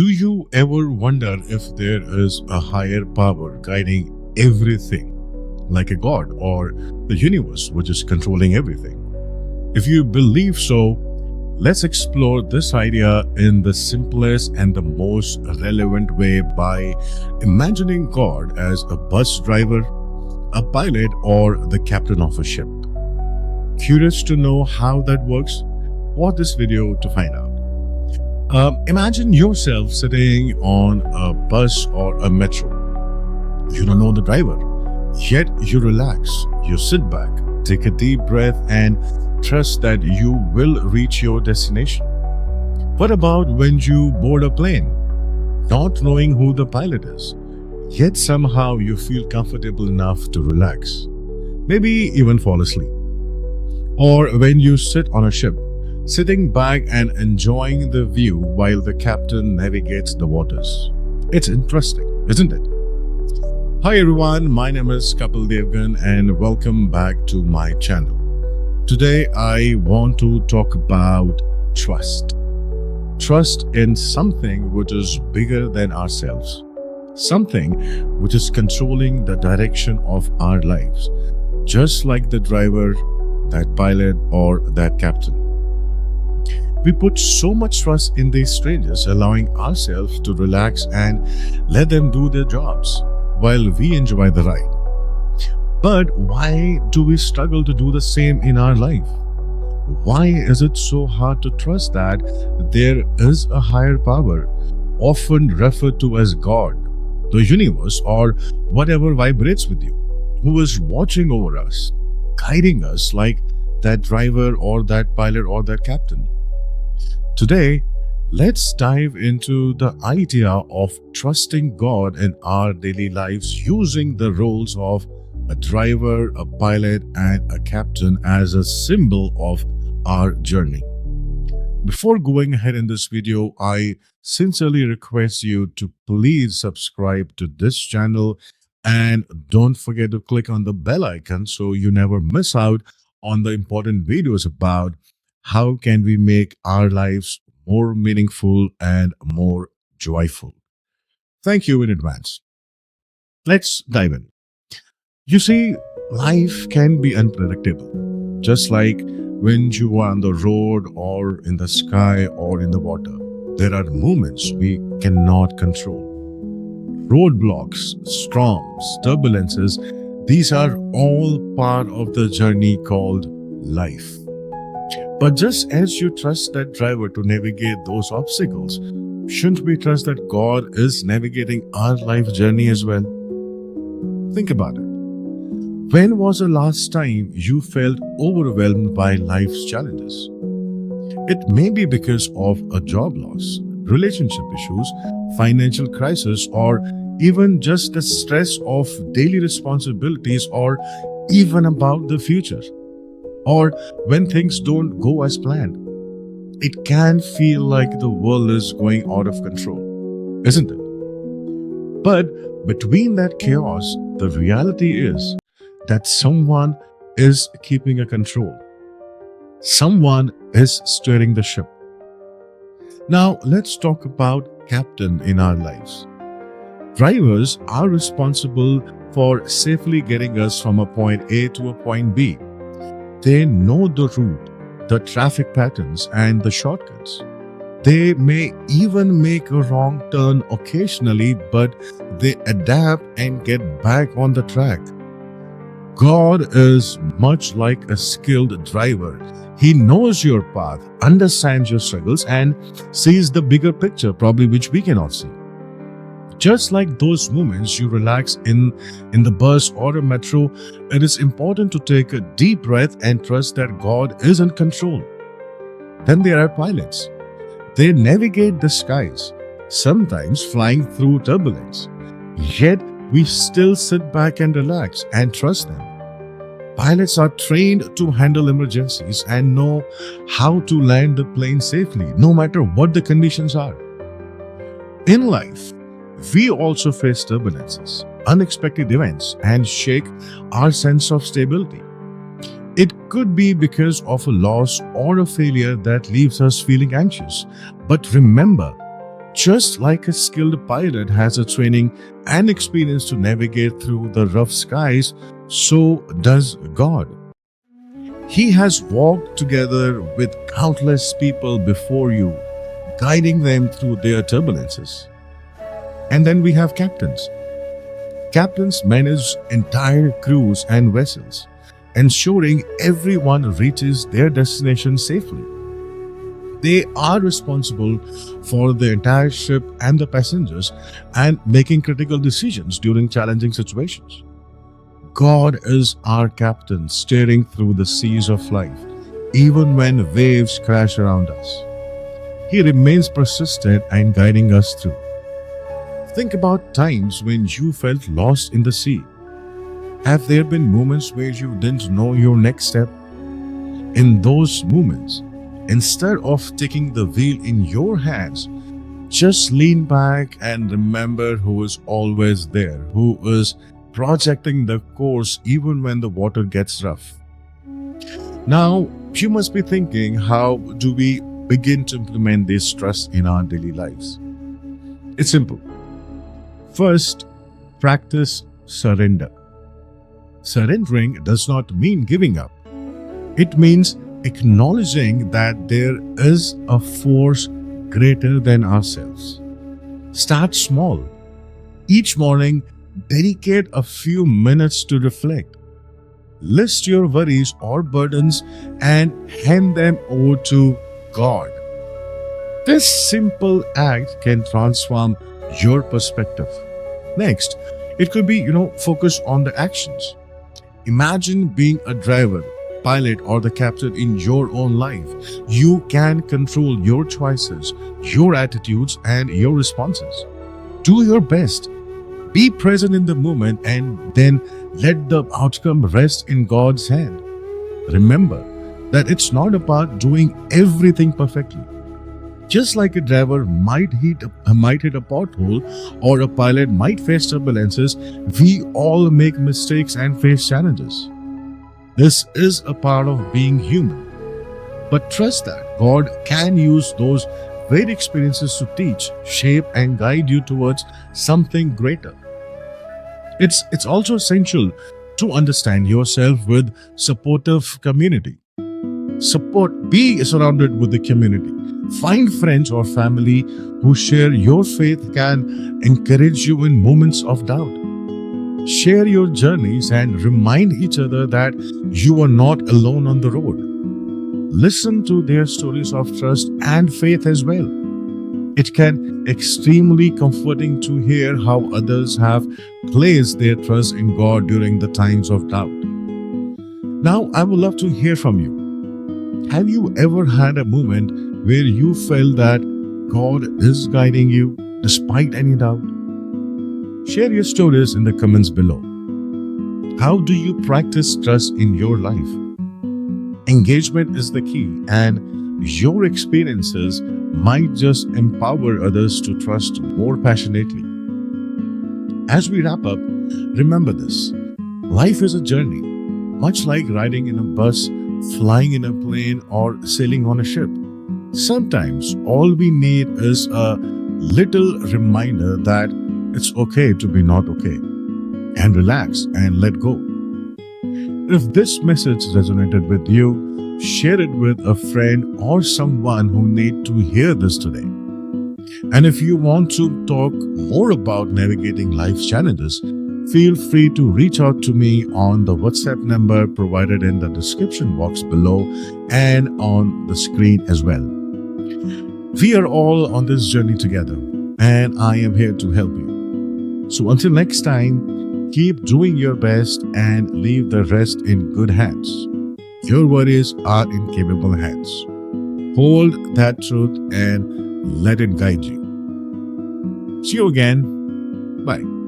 Do you ever wonder if there is a higher power guiding everything, like a god or the universe which is controlling everything? If you believe so, let's explore this idea in the simplest and the most relevant way by imagining God as a bus driver, a pilot, or the captain of a ship. Curious to know how that works? Watch this video to find out. Imagine yourself sitting on a bus or a metro. You don't know the driver, yet you relax, you sit back, take a deep breath and trust that you will reach your destination. What about when you board a plane, not knowing who the pilot is, yet somehow you feel comfortable enough to relax, maybe even fall asleep? Or when you sit on a ship, sitting back and enjoying the view while the captain navigates the waters. It's interesting, isn't it? Hi everyone, my name is Kapil and welcome back to my channel. Today I want to talk about trust. Trust in something which is bigger than ourselves. Something which is controlling the direction of our lives, just like the driver, that pilot, or that captain. We put so much trust in these strangers, allowing ourselves to relax and let them do their jobs while we enjoy the ride. But why do we struggle to do the same in our life? Why is it so hard to trust that there is a higher power, often referred to as God, the universe, or whatever vibrates with you, who is watching over us, guiding us like that driver or that pilot or that captain? Today, let's dive into the idea of trusting God in our daily lives using the roles of a driver, a pilot, and a captain as a symbol of our journey. Before going ahead in this video, I sincerely request you to please subscribe to this channel and don't forget to click on the bell icon so you never miss out on the important videos about how can we make our lives more meaningful and more joyful. Thank you in advance. Let's dive in. You see, life can be unpredictable, just like when you are on the road or in the sky or in the water. There are moments we cannot control. Roadblocks, storms, turbulences, these are all part of the journey called life. But just as you trust that driver to navigate those obstacles, shouldn't we trust that God is navigating our life journey as well? Think about it. When was the last time you felt overwhelmed by life's challenges? It may be because of a job loss, relationship issues, financial crisis, or even just the stress of daily responsibilities, or even about the future. Or when things don't go as planned. It can feel like the world is going out of control, isn't it? But between that chaos, the reality is that someone is keeping a control. Someone is steering the ship. Now let's talk about captain in our lives. Drivers are responsible for safely getting us from a point A to a point B. They know the route, the traffic patterns, and the shortcuts. They may even make a wrong turn occasionally, but they adapt and get back on the track. God is much like a skilled driver. He knows your path, understands your struggles, and sees the bigger picture, probably which we cannot see. Just like those moments you relax in the bus or a metro, it is important to take a deep breath and trust that God is in control. Then there are pilots. They navigate the skies, sometimes flying through turbulence. Yet we still sit back and relax and trust them. Pilots are trained to handle emergencies and know how to land the plane safely, no matter what the conditions are. In life, we also face turbulences, unexpected events, and shake our sense of stability. It could be because of a loss or a failure that leaves us feeling anxious. But remember, Just like a skilled pilot has a training and experience to navigate through the rough skies, so does God. He has walked together with countless people before you, guiding them through their turbulences. And then we have captains. Captains manage entire crews and vessels, ensuring everyone reaches their destination safely. They are responsible for the entire ship and the passengers and making critical decisions during challenging situations. God is our captain steering through the seas of life, even when waves crash around us. He remains persistent and guiding us through. Think about times when you felt lost in the sea. Have there been moments where you didn't know your next step? In those moments, instead of taking the wheel in your hands, just lean back and remember who is always there, who is projecting the course even when the water gets rough. Now, you must be thinking, how do we begin to implement this trust in our daily lives? It's simple. First, practice surrender. Surrendering does not mean giving up. It means acknowledging that there is a force greater than ourselves. Start small. Each morning, dedicate a few minutes to reflect. List your worries or burdens and hand them over to God. This simple act can transform your perspective. Next, it could be, focus on the actions. Imagine being a driver, pilot, or the captain in your own life. You can control your choices, your attitudes, and your responses. Do your best. Be present in the moment and then let the outcome rest in God's hand. Remember that it's not about doing everything perfectly. Just like a driver might hit a pothole or a pilot might face turbulences, we all make mistakes and face challenges. This is a part of being human. But trust that God can use those great experiences to teach, shape, and guide you towards something greater. It's also essential to understand yourself with supportive community. Be surrounded with the community. Find friends or family who share your faith, can encourage you in moments of doubt. Share your journeys and remind each other that you are not alone on the road. Listen to their stories of trust and faith as well. It can be extremely comforting to hear how others have placed their trust in God during the times of doubt. Now, I would love to hear from you. Have you ever had a moment where you felt that God is guiding you despite any doubt? Share your stories in the comments below. How do you practice trust in your life? Engagement is the key, and your experiences might just empower others to trust more passionately. As we wrap up, remember this: life is a journey, much like riding in a bus, flying in a plane, or sailing on a ship. Sometimes all we need is a little reminder that it's okay to be not okay, and relax and let go. If this message resonated with you, share it with a friend or someone who needs to hear this today. And if you want to talk more about navigating life's challenges, feel free to reach out to me on the WhatsApp number provided in the description box below and on the screen as well. We are all on this journey together, and I am here to help you. So until next time, keep doing your best and leave the rest in good hands. Your worries are in capable hands. Hold that truth and let it guide you. See you again. Bye.